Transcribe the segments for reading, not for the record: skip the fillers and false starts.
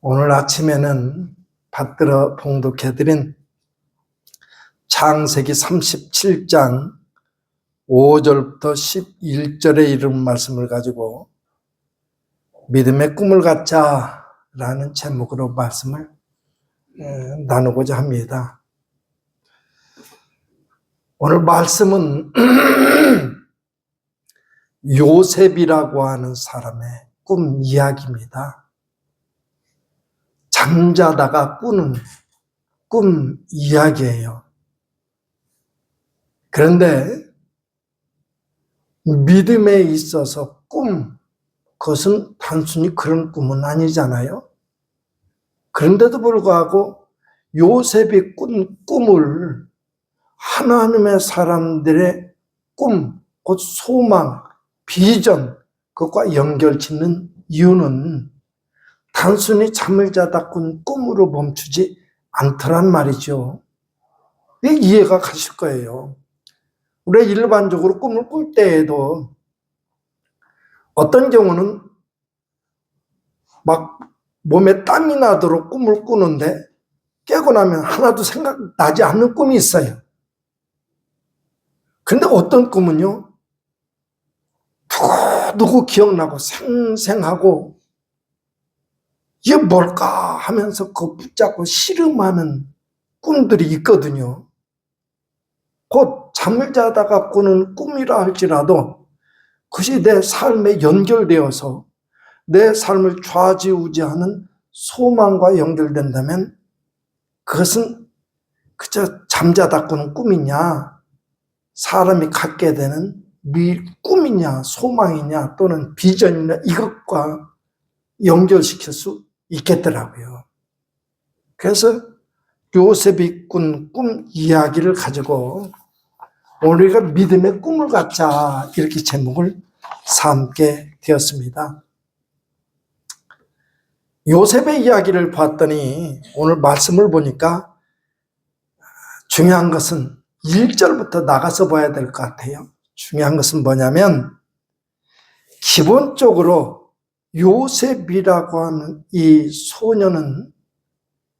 오늘 아침에는 받들어 봉독해드린 창세기 37장 5절부터 11절에 이른 말씀을 가지고 믿음의 꿈을 갖자라는 제목으로 말씀을 나누고자 합니다. 오늘 말씀은 요셉이라고 하는 사람의 꿈 이야기입니다. 잠자다가 꾸는 꿈 이야기예요. 그런데 믿음에 있어서 그것은 단순히 그런 꿈은 아니잖아요. 그런데도 불구하고 요셉이 꾼 꿈을 하나님의 사람들의 꿈, 곧 소망, 비전, 그것과 연결짓는 이유는 단순히 잠을 자다 꾼 꿈으로 멈추지 않더란 말이죠. 이해가 가실 거예요. 우리가 일반적으로 꿈을 꿀 때에도 어떤 경우는 막 몸에 땀이 나도록 꿈을 꾸는데 깨고 나면 하나도 생각나지 않는 꿈이 있어요. 근데 어떤 꿈은요, 누구 기억나고 생생하고 이게 뭘까 하면서 그거 붙잡고 씨름하는 꿈들이 있거든요. 곧 잠을 자다가 꾸는 꿈이라 할지라도 그것이 내 삶에 연결되어서 내 삶을 좌지우지하는 소망과 연결된다면 그것은 그저 잠자다 꾸는 꿈이냐, 사람이 갖게 되는 꿈이냐, 소망이냐 또는 비전이냐, 이것과 연결시킬 수 있겠더라고요. 그래서 요셉이 꾼 꿈 이야기를 가지고 우리가 믿음의 꿈을 갖자, 이렇게 제목을 삼게 되었습니다. 요셉의 이야기를 봤더니 오늘 말씀을 보니까 중요한 것은 1절부터 나가서 봐야 될 것 같아요. 중요한 것은 뭐냐면 기본적으로 요셉이라고 하는 이 소년은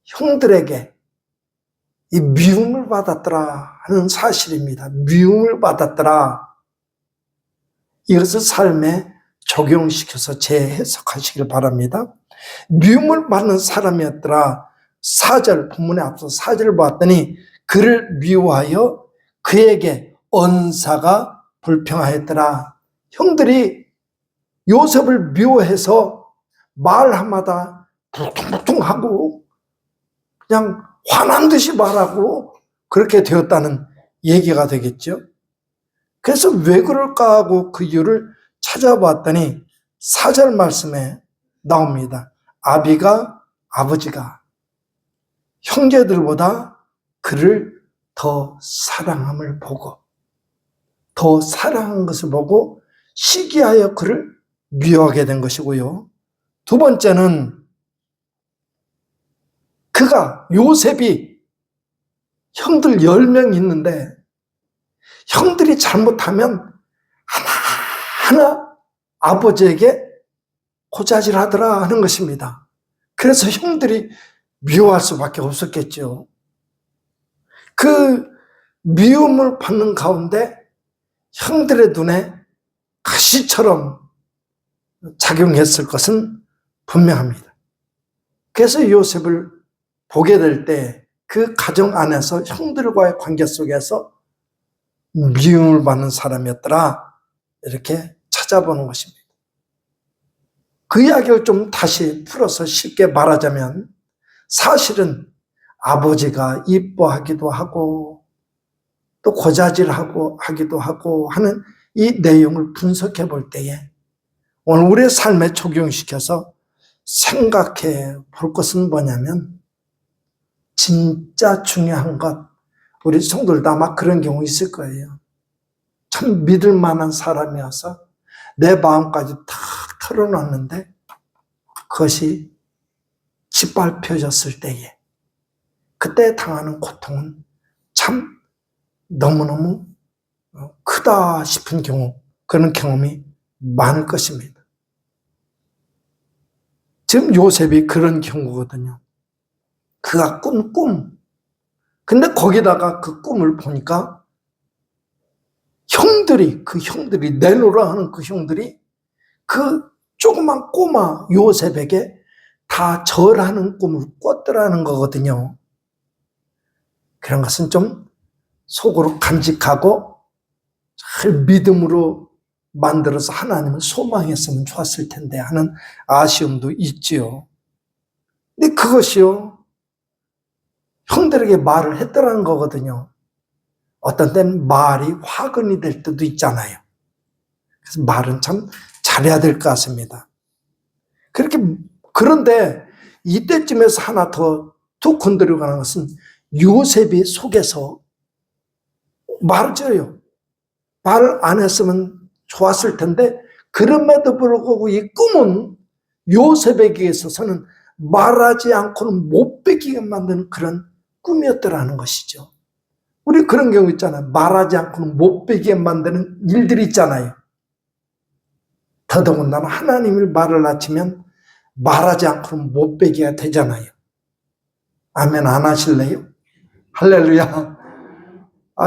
형들에게 이 미움을 받았더라 하는 사실입니다. 미움을 받았더라. 이것을 삶에 적용시켜서 재해석하시길 바랍니다. 미움을 받는 사람이었더라. 4절, 본문에 앞서 4절을 봤더니 그를 미워하여 그에게 언사가 불평하였더라. 형들이 요셉을 미워해서 말 한마다 불퉁불퉁하고 그냥 화난 듯이 말하고 그렇게 되었다는 얘기가 되겠죠. 그래서 왜 그럴까 하고 그 이유를 찾아봤더니 4절 말씀에 나옵니다. 아버지가 형제들보다 그를 더 사랑함을 보고, 더 사랑한 것을 보고 시기하여 그를 미워하게 된 것이고요. 두 번째는 요셉이 형들 10명 있는데 형들이 잘못하면 하나하나 아버지에게 고자질하더라 하는 것입니다. 그래서 형들이 미워할 수밖에 없었겠죠. 그 미움을 받는 가운데 형들의 눈에 가시처럼 작용했을 것은 분명합니다. 그래서 요셉을 보게 될 때 그 가정 안에서 형들과의 관계 속에서 미움을 받는 사람이었더라, 이렇게 찾아보는 것입니다. 그 이야기를 좀 다시 풀어서 쉽게 말하자면 사실은 아버지가 이뻐하기도 하고 또 고자질하고 하기도 하고 하는 이 내용을 분석해 볼 때에 오늘 우리의 삶에 적용시켜서 생각해 볼 것은 뭐냐면, 진짜 중요한 것, 우리 성도들도 아마 그런 경우 있을 거예요. 참 믿을 만한 사람이어서 내 마음까지 다 털어놨는데 그것이 짓밟혀졌을 때에 그때 당하는 고통은 참 너무너무 크다 싶은 경우, 그런 경험이 많을 것입니다. 지금 요셉이 그런 경우거든요. 그가 꾼 꿈. 근데 거기다가 그 꿈을 보니까 그 형들이 내놓으라 하는 그 형들이 그 조그만 꼬마 요셉에게 다 절하는 꿈을 꿨더라는 거거든요. 그런 것은 좀 속으로 간직하고 잘 믿음으로 만들어서 하나님을 소망했으면 좋았을 텐데 하는 아쉬움도 있지요. 근데 그것이요, 형들에게 말을 했더라는 거거든요. 어떤 때는 말이 화근이 될 때도 있잖아요. 그래서 말은 참 잘해야 될 것 같습니다. 그런데 이때쯤에서 하나 더 툭 건드리고 가는 것은 요셉이 속에서 말을 져요. 말을 안 했으면 좋았을 텐데 그럼에도 불구하고 이 꿈은 요셉에게 있어서는 말하지 않고는 못 베기게 만드는 그런 꿈이었더라는 것이죠. 우리 그런 경우 있잖아요. 말하지 않고는 못 베기게 만드는 일들이 있잖아요. 더더군다나 하나님을 말을 낮추면 말하지 않고는 못 베기가 되잖아요. 아멘 안 하실래요? 할렐루야.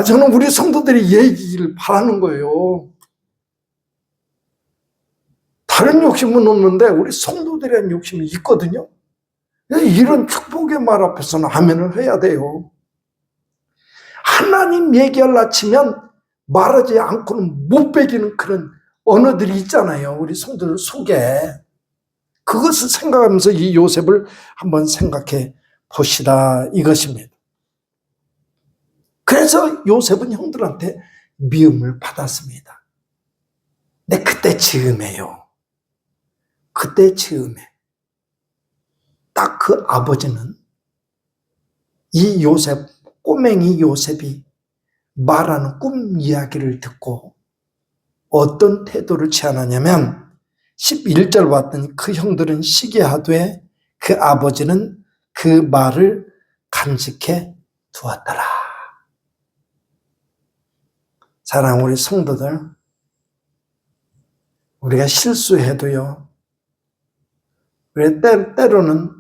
저는 우리 성도들이 얘기를 바라는 거예요. 다른 욕심은 없는데 우리 성도들의 욕심이 있거든요. 이런 축복의 말 앞에서는 아멘을 해야 돼요. 하나님 얘기하려 치면 말하지 않고는 못 베기는 그런 언어들이 있잖아요. 우리 성도들 속에. 그것을 생각하면서 이 요셉을 한번 생각해 보시라 이것입니다. 그래서 요셉은 형들한테 미움을 받았습니다. 근데 그때 즈음에요. 그때 즈음에 딱 그 아버지는 이 요셉, 꼬맹이 요셉이 말하는 꿈 이야기를 듣고 어떤 태도를 취하느냐면 11절 봤더니 그 형들은 시기하되 그 아버지는 그 말을 간직해 두었더라. 사랑하는 우리 성도들, 우리가 실수해도요, 우리 때로는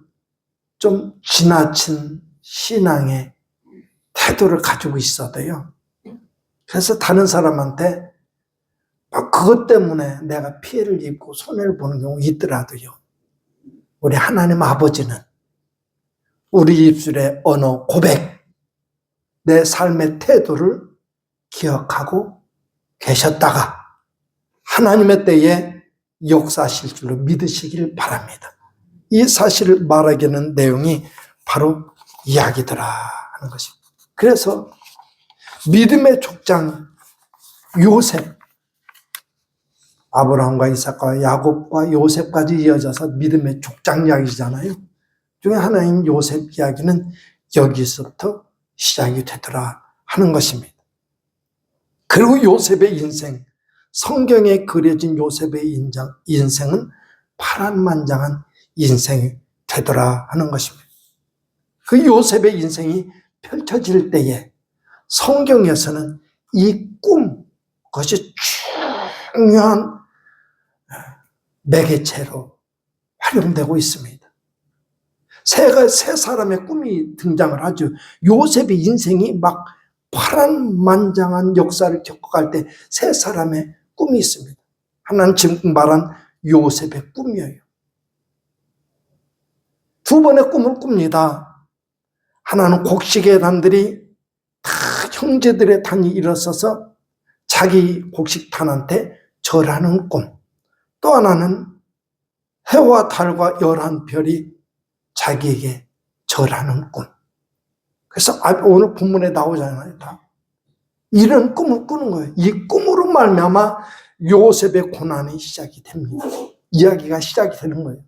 좀 지나친 신앙의 태도를 가지고 있어도요, 그래서 다른 사람한테 그것 때문에 내가 피해를 입고 손해를 보는 경우 있더라도요, 우리 하나님 아버지는 우리 입술의 언어 고백, 내 삶의 태도를 기억하고 계셨다가 하나님의 때에 역사하실 줄로 믿으시길 바랍니다. 이 사실을 말하기는 내용이 바로 이야기더라 하는 것입니다. 그래서 믿음의 족장 요셉, 아브라함과 이삭과 야곱과 요셉까지 이어져서 믿음의 족장 이야기잖아요. 중에 하나인 요셉 이야기는 여기서부터 시작이 되더라 하는 것입니다. 그리고 요셉의 인생, 성경에 그려진 요셉의 인생은 파란만장한 인생이 되더라 하는 것입니다. 그 요셉의 인생이 펼쳐질 때에 성경에서는 이 꿈, 그것이 중요한 매개체로 활용되고 있습니다. 세 사람의 꿈이 등장을 하죠. 요셉의 인생이 막 파란만장한 역사를 겪어갈 때 세 사람의 꿈이 있습니다. 하나는 지금 말한 요셉의 꿈이에요. 두 번의 꿈을 꿉니다. 하나는 곡식의 단들이 다 형제들의 단이 일어서서 자기 곡식단한테 절하는 꿈. 또 하나는 해와 달과 11별이 자기에게 절하는 꿈. 그래서 오늘 본문에 나오잖아요. 다. 이런 꿈을 꾸는 거예요. 이 꿈으로 말미암아 요셉의 고난이 시작이 됩니다. 이야기가 시작이 되는 거예요.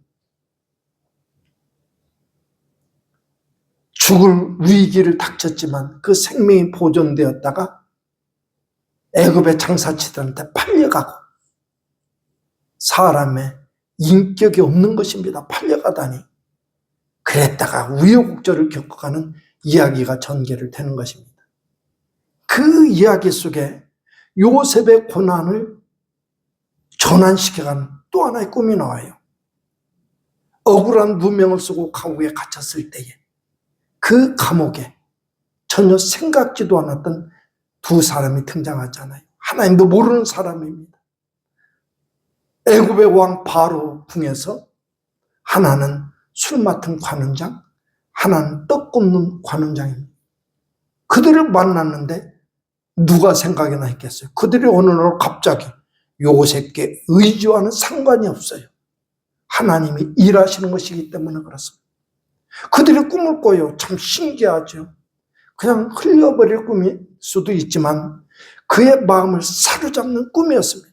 죽을 위기를 닥쳤지만 그 생명이 보존되었다가 애굽의 장사치들한테 팔려가고, 사람의 인격이 없는 것입니다. 팔려가다니. 그랬다가 우여곡절을 겪어가는 이야기가 전개를 되는 것입니다. 그 이야기 속에 요셉의 고난을 전환시켜가는 또 하나의 꿈이 나와요. 억울한 누명을 쓰고 감옥에 갇혔을 때에 그 감옥에 전혀 생각지도 않았던 두 사람이 등장하잖아요. 하나님도 모르는 사람입니다. 애굽의 왕 바로 궁에서 하나는 술 맡은 관원장, 하나는 떡 굽는 관원장입니다. 그들을 만났는데 누가 생각이나 했겠어요? 그들이 어느 날 갑자기 요셉께 의지와는 상관이 없어요. 하나님이 일하시는 것이기 때문에 그렇습니다. 그들이 꿈을 꿔요. 참 신기하죠. 그냥 흘려버릴 꿈일 수도 있지만 그의 마음을 사로잡는 꿈이었습니다.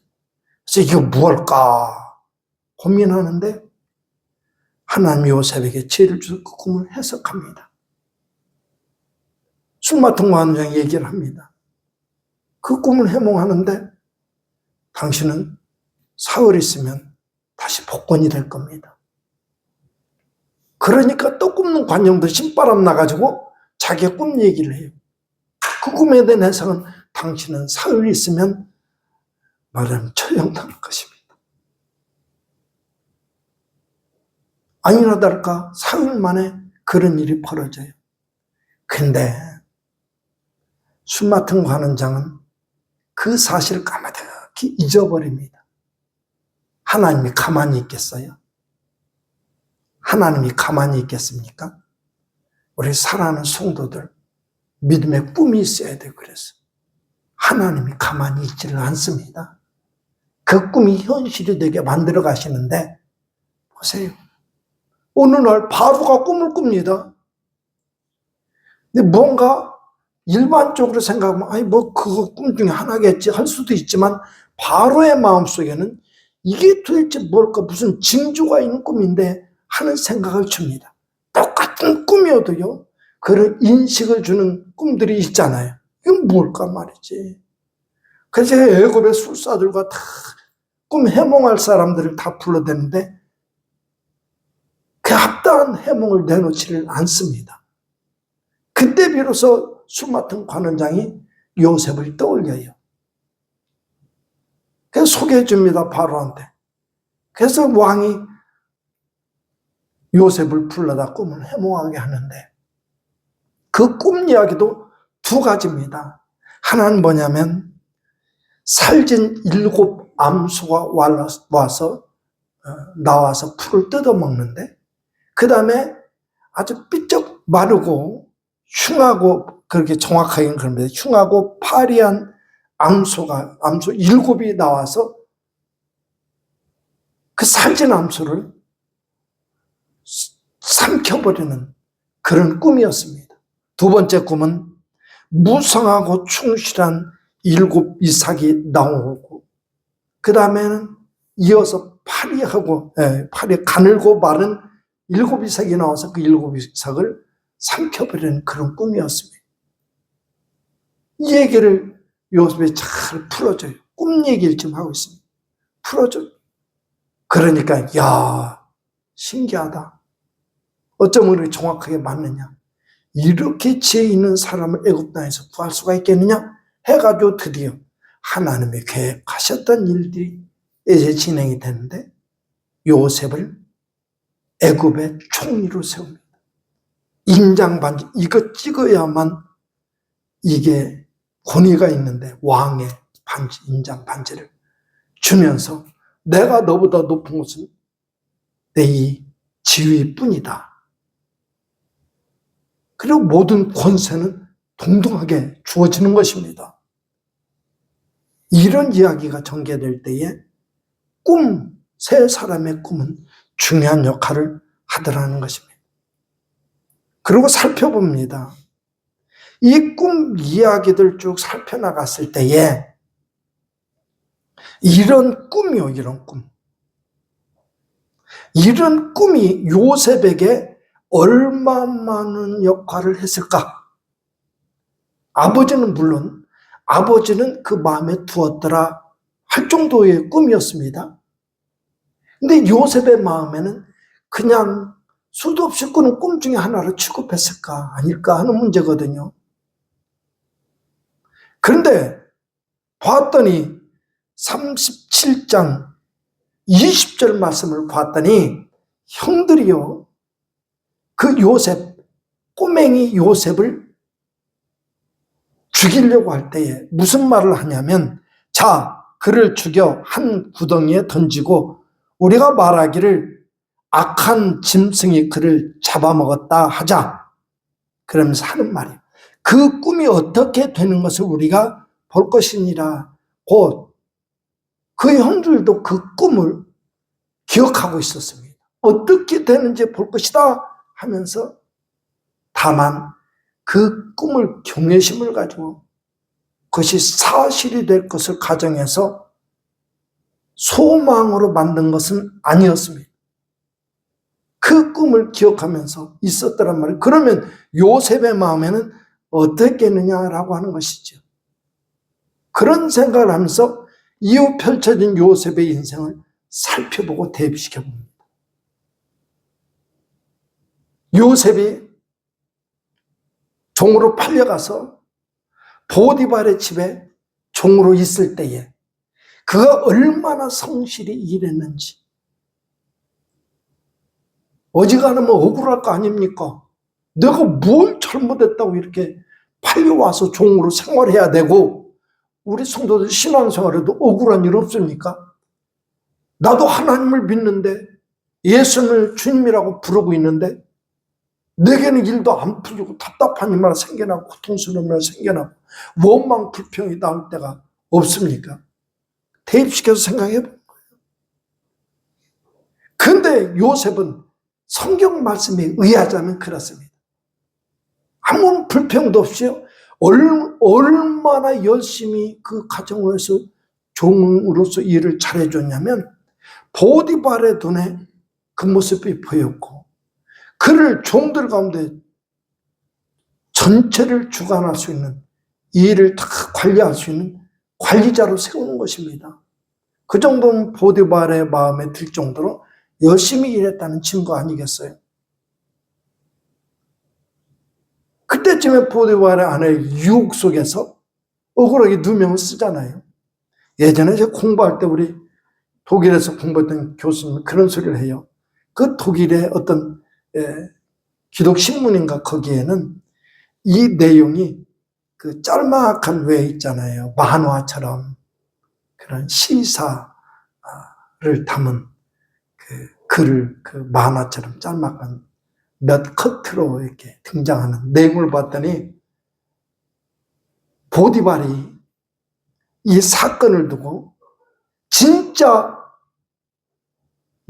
그래서 이거 무엇일까 고민하는데 하나님 요셉에게 지혜를 주셔서 그 꿈을 해석합니다. 술 맡은 관원장이 얘기를 합니다. 그 꿈을 해몽하는데 당신은 사흘 있으면 다시 복권이 될 겁니다. 그러니까 떡 굽는 관용도 신바람 나가지고 자기의 꿈 얘기를 해요. 그 꿈에 대한 해석은 당신은 사흘 있으면 말하면 처형당할 것입니다. 아니나 다를까 사흘 만에 그런 일이 벌어져요. 근데 술 맡은 관원장은 그 사실을 까마득히 잊어버립니다. 하나님이 가만히 있겠어요? 하나님이 가만히 있겠습니까? 우리 사랑하는 성도들 믿음의 꿈이 있어야 돼요. 그래서 하나님이 가만히 있지를 않습니다. 그 꿈이 현실이 되게 만들어 가시는데 보세요. 어느 날 바로가 꿈을 꿉니다. 근데 뭔가 일반적으로 생각하면 아니 뭐 그거 꿈 중에 하나겠지 할 수도 있지만 바로의 마음속에는 이게 도대체 뭘까 무슨 징조가 있는 꿈인데 하는 생각을 줍니다. 똑같은 꿈이어도요 그런 인식을 주는 꿈들이 있잖아요. 이건 뭘까 말이지. 그래서 애굽의 술사들과 다 꿈 해몽할 사람들을 다 불러대는데 그 합당한 해몽을 내놓지를 않습니다. 그때 비로소 술 맡은 관원장이 요셉을 떠올려요. 그래서 소개해 줍니다. 바로한테. 그래서 왕이 요셉을 불러다 꿈을 해몽하게 하는데 그 꿈 이야기도 두 가지입니다. 하나는 뭐냐면 살진 7 암소가 나와서 풀을 뜯어먹는데 그 다음에 아주 삐쩍 마르고 흉하고 그렇게 정확하게는 그럽니다. 흉하고 파리한 암소 7이 나와서 그 살진 암소를 삼켜버리는 그런 꿈이었습니다. 두 번째 꿈은 무성하고 충실한 7 이삭이 나오고 그 다음에는 이어서 파리 가늘고 마른 7 이삭이 나와서 그 7 이삭을 삼켜버리는 그런 꿈이었습니다. 이 얘기를 요셉이 잘 풀어줘요. 꿈 얘기를 지금 하고 있습니다. 풀어줘요. 그러니까 야 신기하다. 어쩌면 그렇게 정확하게 맞느냐. 이렇게 지혜 있는 사람을 애굽 땅에서 구할 수가 있겠느냐 해가지고 드디어 하나님의 계획하셨던 일들이 이제 진행이 되는데 요셉을 애굽의 총리로 세웁니다. 인장반지 이거 찍어야만 이게 권위가 있는데 왕의 반지 인장 반지를 주면서 내가 너보다 높은 것은 내 이 지위뿐이다. 그리고 모든 권세는 동등하게 주어지는 것입니다. 이런 이야기가 전개될 때에 세 사람의 꿈은 중요한 역할을 하더라는 것입니다. 그리고 살펴봅니다. 이 꿈 이야기들 쭉 살펴나갔을 때에 이런 꿈이요, 이런 꿈. 이런 꿈이 요셉에게 얼마 많은 역할을 했을까? 아버지는 물론 아버지는 그 마음에 두었더라 할 정도의 꿈이었습니다. 근데 요셉의 마음에는 그냥 수도 없이 꾸는 꿈 중에 하나로 취급했을까 아닐까 하는 문제거든요. 그런데 봤더니 37장 20절 말씀을 봤더니 형들이요, 그 요셉, 꼬맹이 요셉을 죽이려고 할 때에 무슨 말을 하냐면, 자, 그를 죽여 한 구덩이에 던지고 우리가 말하기를 악한 짐승이 그를 잡아먹었다 하자. 그러면서 하는 말이에요. 그 꿈이 어떻게 되는 것을 우리가 볼 것이니라. 곧 그 형들도 그 꿈을 기억하고 있었습니다. 어떻게 되는지 볼 것이다 하면서, 다만 그 꿈을 경외심을 가지고 그것이 사실이 될 것을 가정해서 소망으로 만든 것은 아니었습니다. 그 꿈을 기억하면서 있었더란 말이에요. 그러면 요셉의 마음에는 어떻겠느냐라고 하는 것이죠. 그런 생각을 하면서 이후 펼쳐진 요셉의 인생을 살펴보고 대비시켜 봅니다. 요셉이 종으로 팔려가서 보디발의 집에 종으로 있을 때에 그가 얼마나 성실히 일했는지, 어지간하면 억울할 거 아닙니까? 내가 뭘 잘못했다고 이렇게 팔려와서 종으로 생활해야 되고, 우리 성도들 신앙생활에도 억울한 일 없습니까? 나도 하나님을 믿는데 예수님을 주님이라고 부르고 있는데 내게는 일도 안 풀리고 답답한 일만 생겨나고 고통스러운 일만 생겨나고 원망 불평이 나올 때가 없습니까? 대입시켜서 생각해 본 거예요. 그런데 요셉은 성경 말씀에 의하자면 그렇습니다. 아무 불평도 없이요, 얼마나 열심히 그 가정에서 종으로서 일을 잘해줬냐면 보디발의 눈에 그 모습이 보였고, 그를 종들 가운데 전체를 주관할 수 있는, 일을 다 관리할 수 있는 관리자로 세우는 것입니다. 그 정도는 보디발의 마음에 들 정도로 열심히 일했다는 증거 아니겠어요? 그때쯤에 보디발의 아내의 유혹 속에서 억울하게 누명을 쓰잖아요. 예전에 제가 공부할 때 우리 독일에서 공부했던 교수님 그런 소리를 해요. 그 독일의 어떤 기독신문인가 거기에는 이 내용이 그 짤막한 외 있잖아요. 만화처럼 그런 시사를 담은 그 글을, 그 만화처럼 짤막한 몇 커트로 이렇게 등장하는 내용을 봤더니, 보디발이 이 사건을 두고 진짜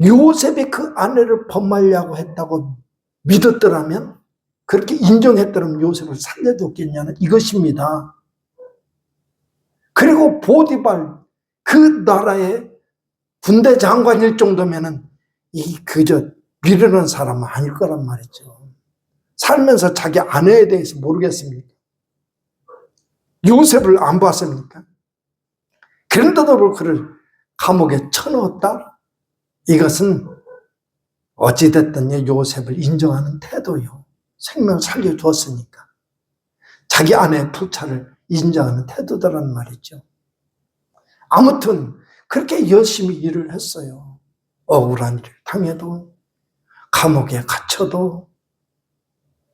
요셉이 그 아내를 범하려고 했다고 믿었더라면, 그렇게 인정했더라면 요셉을 살려줬겠냐는 이것입니다. 그리고 보디발, 그 나라의 군대 장관일 정도면은 그저 미련한 사람은 아닐 거란 말이죠. 살면서 자기 아내에 대해서 모르겠습니까? 요셉을 안 봤습니까? 그런데도 불구하고 그를 감옥에 쳐넣었다? 이것은 어찌됐든 요셉을 인정하는 태도요. 생명을 살려주었으니까. 자기 아내의 불찰을 인정하는 태도다라는 말이죠. 아무튼 그렇게 열심히 일을 했어요. 억울한 일을 당해도, 감옥에 갇혀도,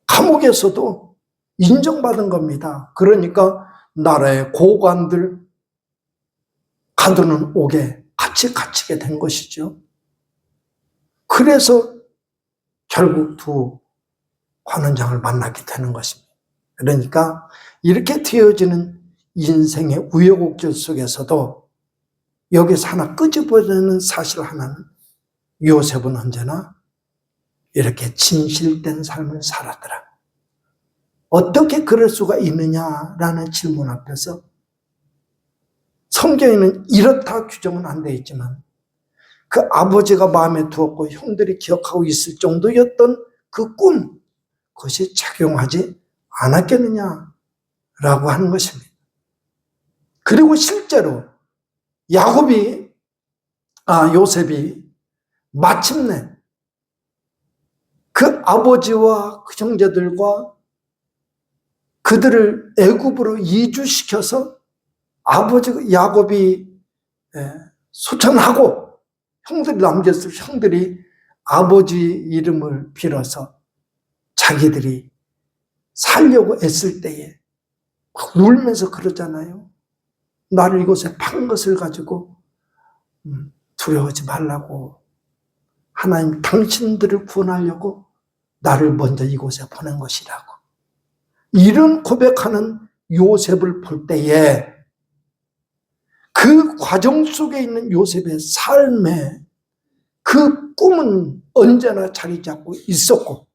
감옥에서도 인정받은 겁니다. 그러니까 나라의 고관들 가두는 옥에 같이 갇히게 된 것이죠. 그래서 결국 두 관원장을 만나게 되는 것입니다. 그러니까 이렇게 되어지는 인생의 우여곡절 속에서도 여기서 하나 끄집어내는 사실 하나는, 요셉은 언제나 이렇게 진실된 삶을 살았더라. 어떻게 그럴 수가 있느냐라는 질문 앞에서 성경에는 이렇다 규정은 안 되어 있지만, 그 아버지가 마음에 두었고 형들이 기억하고 있을 정도였던 그 꿈, 그것이 작용하지 않았겠느냐라고 하는 것입니다. 그리고 실제로 요셉이 마침내 그 아버지와 그 형제들과 그들을 애굽으로 이주시켜서 아버지 야곱이 소천하고 형들이 남겼을 형들이 아버지 이름을 빌어서 자기들이 살려고 애쓸 때에 막 울면서 그러잖아요. 나를 이곳에 판 것을 가지고 두려워하지 말라고, 하나님 당신들을 구원하려고 나를 먼저 이곳에 보낸 것이라고, 이런 고백하는 요셉을 볼 때에 그 과정 속에 있는 요셉의 삶에 그 꿈은 언제나 자리 잡고 있었고,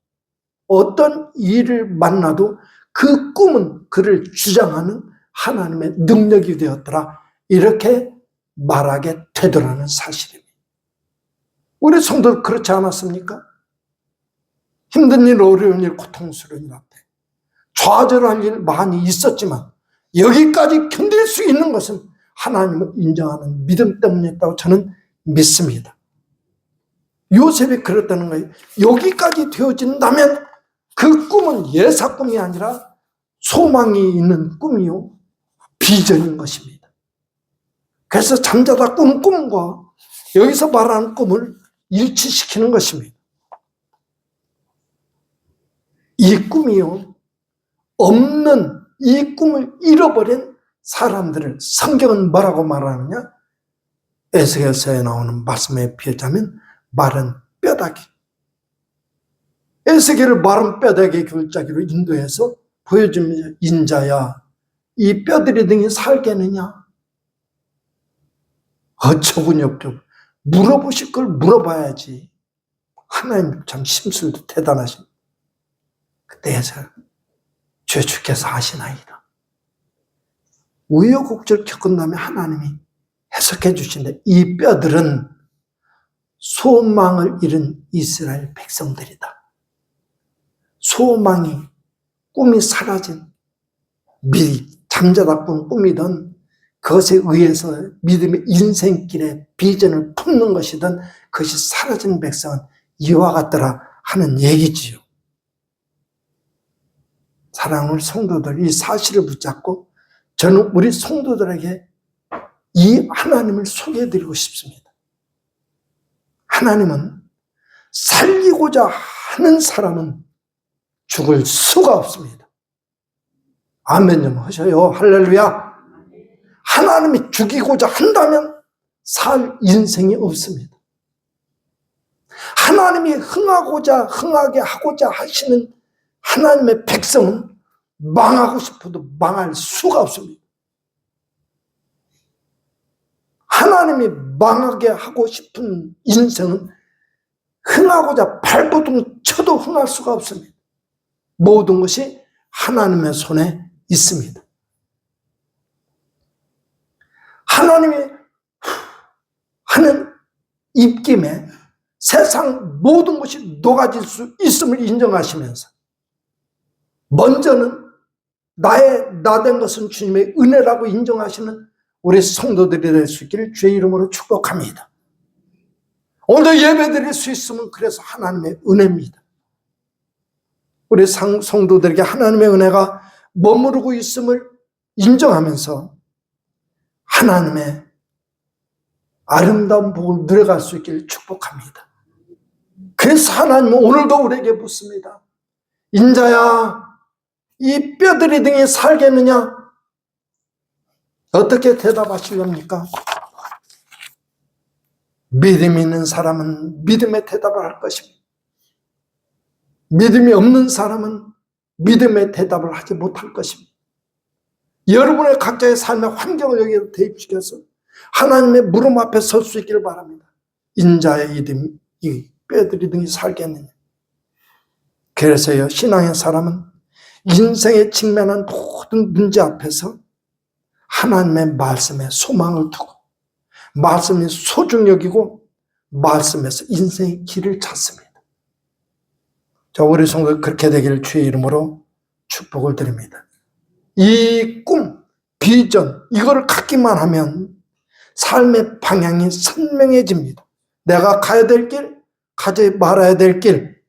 어떤 일을 만나도 그 꿈은 그를 주장하는 하나님의 능력이 되었더라, 이렇게 말하게 되더라는 사실입니다. 우리 성도들 그렇지 않았습니까? 힘든 일, 어려운 일, 고통스러운 일 앞에 좌절할 일 많이 있었지만 여기까지 견딜 수 있는 것은 하나님을 인정하는 믿음 때문이었다고 저는 믿습니다. 요셉이 그랬다는 거예요. 여기까지 되어진다면 그 꿈은 예사 꿈이 아니라 소망이 있는 꿈이요, 비전인 것입니다. 그래서 잠자다 꾸는 꿈과 여기서 말하는 꿈을 일치시키는 것입니다. 이 꿈이요, 없는 이 꿈을 잃어버린 사람들을 성경은 뭐라고 말하느냐? 에스겔서에 나오는 말씀에 비하자면 마른 뼈다귀. 에스겔을 마른 뼈다귀 글자기로 인도해서 보여주면서, 인자야, 이 뼈들이 등이 살겠느냐? 어처구니 없죠. 물어보실 걸 물어봐야지. 하나님 참 심술도 대단하십니다. 그때에서 주께서 하시나이다. 우여곡절 겪은 다음에 하나님이 해석해 주신데, 이 뼈들은 소망을 잃은 이스라엘 백성들이다. 소망이, 꿈이 사라진, 잠자다 꾼 꿈이든 그것에 의해서 믿음의 인생길에 비전을 품는 것이든 그것이 사라진 백성은 이와 같더라 하는 얘기지요. 사랑하는 성도들, 이 사실을 붙잡고 저는 우리 성도들에게 이 하나님을 소개해드리고 싶습니다. 하나님은 살리고자 하는 사람은 죽을 수가 없습니다. 아멘 좀 하셔요. 할렐루야. 하나님이 죽이고자 한다면 살 인생이 없습니다. 하나님이 흥하게 하고자 하시는 하나님의 백성은 망하고 싶어도 망할 수가 없습니다. 하나님이 망하게 하고 싶은 인생은 흥하고자 발버둥 쳐도 흥할 수가 없습니다. 모든 것이 하나님의 손에 있습니다. 하나님이 하는 입김에 세상 모든 것이 녹아질 수 있음을 인정하시면서 먼저는 나된 것은 주님의 은혜라고 인정하시는 우리 성도들이 될 수 있기를 주의 이름으로 축복합니다. 오늘도 예배 드릴 수 있으면 그래서 하나님의 은혜입니다. 우리 성도들에게 하나님의 은혜가 머무르고 있음을 인정하면서 하나님의 아름다운 복을 누려갈 수 있기를 축복합니다. 그래서 하나님은 오늘도 우리에게 묻습니다. 인자야, 이 뼈들이 등에 살겠느냐? 어떻게 대답하시렵니까? 믿음이 있는 사람은 믿음의 대답을 할 것입니다. 믿음이 없는 사람은 믿음의 대답을 하지 못할 것입니다. 여러분의 각자의 삶의 환경을 여기에 대입시켜서 하나님의 무릎 앞에 설 수 있기를 바랍니다. 인자의 이 뼈들이 등이 살겠느냐? 그래서요, 신앙의 사람은 인생에 직면한 모든 문제 앞에서 하나님의 말씀에 소망을 두고 말씀이 소중히 여기고 말씀에서 인생의 길을 찾습니다. 자, 우리 성도 그렇게 되기를 주의 이름으로 축복을 드립니다. 이 꿈, 비전, 이거를 갖기만 하면 삶의 방향이 선명해집니다. 내가 가야 될 길, 가지 말아야 될 길,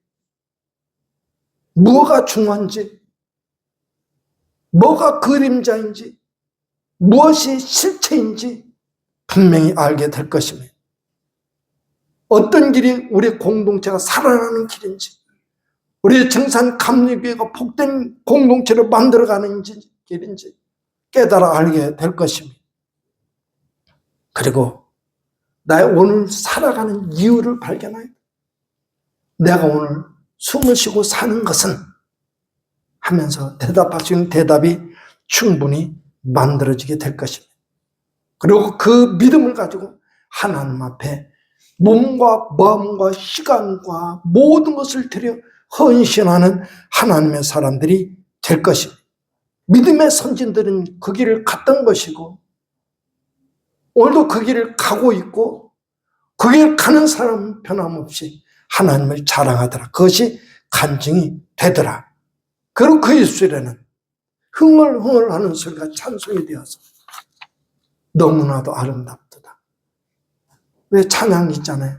뭐가 중요한지, 뭐가 그림자인지, 무엇이 실체인지 분명히 알게 될 것입니다. 어떤 길이 우리 공동체가 살아나는 길인지, 우리 정산 감리교회가 복된 공동체를 만들어가는 길인지 깨달아 알게 될 것입니다. 그리고 나의 오늘 살아가는 이유를 발견하여 내가 오늘 숨을 쉬고 사는 것은 하면서 대답할 수 있는 대답이 충분히 만들어지게 될 것입니다. 그리고 그 믿음을 가지고 하나님 앞에 몸과 마음과 시간과 모든 것을 들여 헌신하는 하나님의 사람들이 될 것입니다. 믿음의 선진들은 그 길을 갔던 것이고 오늘도 그 길을 가고 있고 그 길을 가는 사람은 변함없이 하나님을 자랑하더라. 그것이 간증이 되더라. 그리고 그 입술에는 흥얼흥얼하는 소리가 찬송이 되어서 너무나도 아름답도다. 왜 찬양이 있잖아요.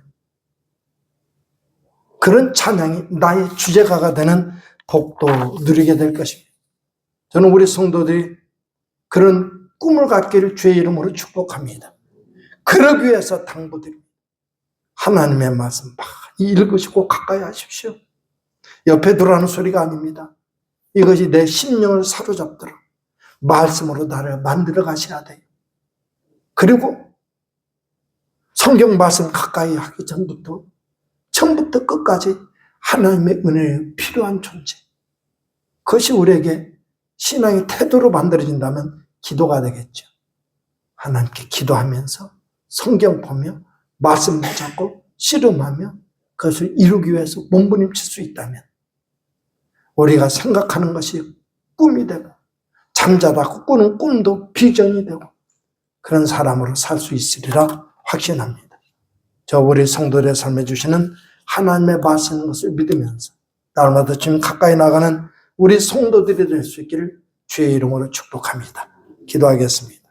그런 찬양이 나의 주제가가 되는 복도 누리게 될 것입니다. 저는 우리 성도들이 그런 꿈을 갖기를 주의 이름으로 축복합니다. 그러기 위해서 당부드립니다. 하나님의 말씀 많이 읽으시고 가까이 하십시오. 옆에 들어가는 소리가 아닙니다. 이것이 내 심령을 사로잡도록 말씀으로 나를 만들어 가셔야 돼요. 그리고 성경 말씀 가까이 하기 전부터 처음부터 끝까지 하나님의 은혜에 필요한 존재. 그것이 우리에게 신앙의 태도로 만들어진다면 기도가 되겠죠. 하나님께 기도하면서 성경 보며 말씀 붙잡고 씨름하며 그것을 이루기 위해서 몸부림칠 수 있다면 우리가 생각하는 것이 꿈이 되고 잠자다 꾸는 꿈도 비전이 되고 그런 사람으로 살 수 있으리라 확신합니다. 저 우리 성도들의 삶에 주시는 하나님의 말씀인 것을 믿으면서 날마다 지금 가까이 나가는 우리 성도들이 될 수 있기를 주의 이름으로 축복합니다. 기도하겠습니다.